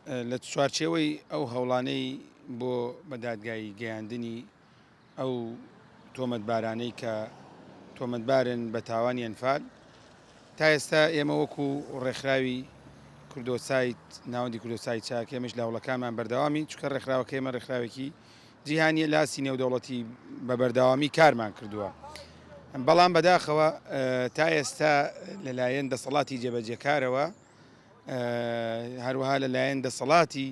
لە چوارچێوەی ئەو هەوڵانەی بۆ بەدادگایی گەیاندنی ئەو تۆمەتبارانەی کە تۆمەتبارن بە تاوانی ئەنفال تا ئێستا ئێمە وەکو ڕێکخراوی کوردۆسایت ناوەندی کوردۆسای چاک ئێمەش لە هەوڵەکانمان بەردەوامی چکە ڕێکخراوەکە ئێمە ڕێکخراوێکی جیهانیە لاسی نێودەوڵەتی بە بەردەوامی کارمان کردووە. بەڵام بەداخەوە تا ئێستا لەلایەن دەسەڵاتی جێبەجێکارەوە هەروەها لەلایەن دەسەڵاتی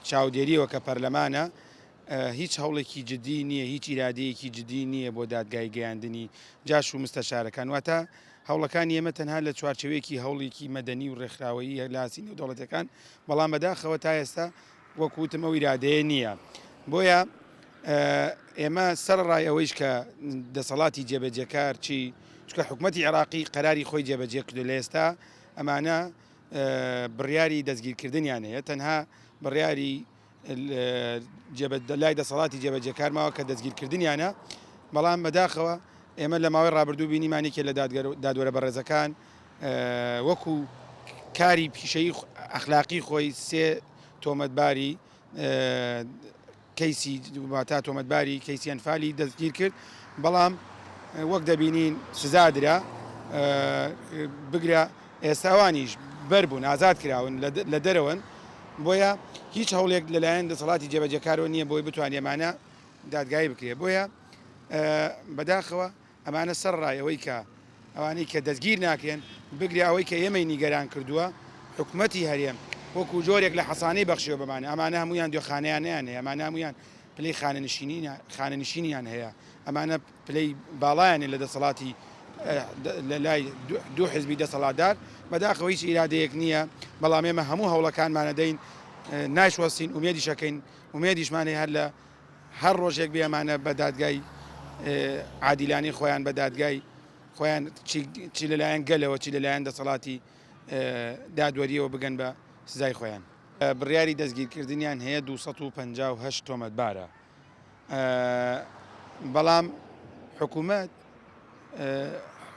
چاودێریەوە کە پەرلەمانە هیچ هەوڵێکی جدی نییە، هیچ ئیرادەیەکی جدی نییە بۆ دادگای گەیاندنی جاش و مستەشارەکان. واتە هەوڵەکانی ئێمە تەنها لە چوارچێوەیەکی هەوڵێکی مەدەنی و ڕێکخراوەیی لاسی نێودەوڵەتەکان، بەڵام بەداخەوە تا ئێستا وەکوتم ئەو ئیرادەیە نییە. بۆیە ئێمە سەرڕای ئەوەیش کە دەسەڵاتی جێبەجێکار چکە حکوومەتی عێراقی قەراری خۆی جێبەجێ کردو لە ئێستا ئەمانە بڕیاری دەستگیرکردنیان هەیە، تەنها بڕیاری لای دەسەڵاتی جێبەجێکار ماوە کە دەستگیرکردنیانە. بەڵام بەداخەوە ئێمە لە ماوەی ڕابردوو بینیمانێکێ لە دادوەرە بەڕێزەکان وەکو کاری پیشەی ئەخلاقی خۆی سێ تۆمەتباری کەیسی تا تۆمەتباری کەیسی ئەنفالی دەستگیر کرد، بەڵام وەک دەبینین سزادرا بگرە ئێستاوانیش بەربوون ئازاد کراون لە دەرەوەن. بۆیە هیچ هەوڵێک لەلایەن دەسەڵاتی جێبەجێکارەوە نییە بۆی بتوانێت ئەمانە دادگایی بکرێت. بۆیە بەداخەوە ئەمانە سەرڕای ئەوەی کە ئەوانەی کە دەستگیر ناکرێن بگرێ ئەوەی کە ئێمەی نیگەران کردووە حکوومەتی هەرێم وەکو جۆرێک لە حەسانەی بەخشیەوە بمانە. ئەمانە هەمویان دوێخانەیانیان هەیە، ئەمانە هەمویان پلەی خانەنشینیان هەیە، ئەمانە پلەی باڵایانێ لە دەسەڵاتی لە لای دوو حزبی دەسەڵاتدار. بەداخەوە هیچ ئیرادەیەک نییە، بەڵام ئێمە هەموو هەوڵەکانمانە دەین ناشوەستین، ومێدیشەکەین، ومێدیشمانەی هەر لە هەر ڕۆژێک بێمانە بە دادگای عادیلانی خۆیان بە دادگای خۆیان چی لەلایەن گەلەوە چی لەلایەن دەسەڵاتی دادوەریەوە بگەن بە سزای خۆیان. بڕیاری دەستگیرکردنیان هەیە 258 تۆمەتبارە، بەڵام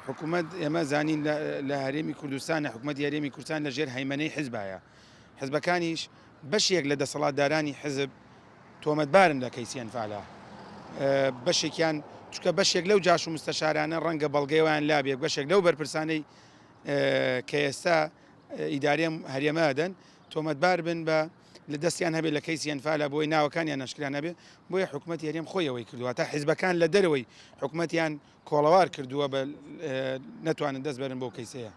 حکوومەت ئێمە زانین لە هەرێمی کوردستانە حکوومەتی هەرێمی کوردستان لە ژێر هەیمەنەی حیزبایە، حیزبەکانیش بەشێک لە دەسەڵاتدارانی حزب تۆمەتبارن لە کەیسی ئەنفالە، بەشێکیان چکە بەشێک لەو جاش و مستەشارانە ڕەنگە بەڵگەیەوەیان لابێت، بەشێک لەو بەرپرسانەی کە ئێستا ئیدارەی هەرێمەدەن تۆمەتبار بن بە لە دەستیان هەبێت لە کەیسی ئەنفالە بۆی ناوەکانیان نەشکران هەبێت. بۆیە حکوومەتی هەرێم خۆیەوەی کردووە تا حیزبەکان لە دەرەوەی حکوومەتیان کۆڵەوار کردووە بە نەتوانن دەست بەرن بۆ کەیسەیە.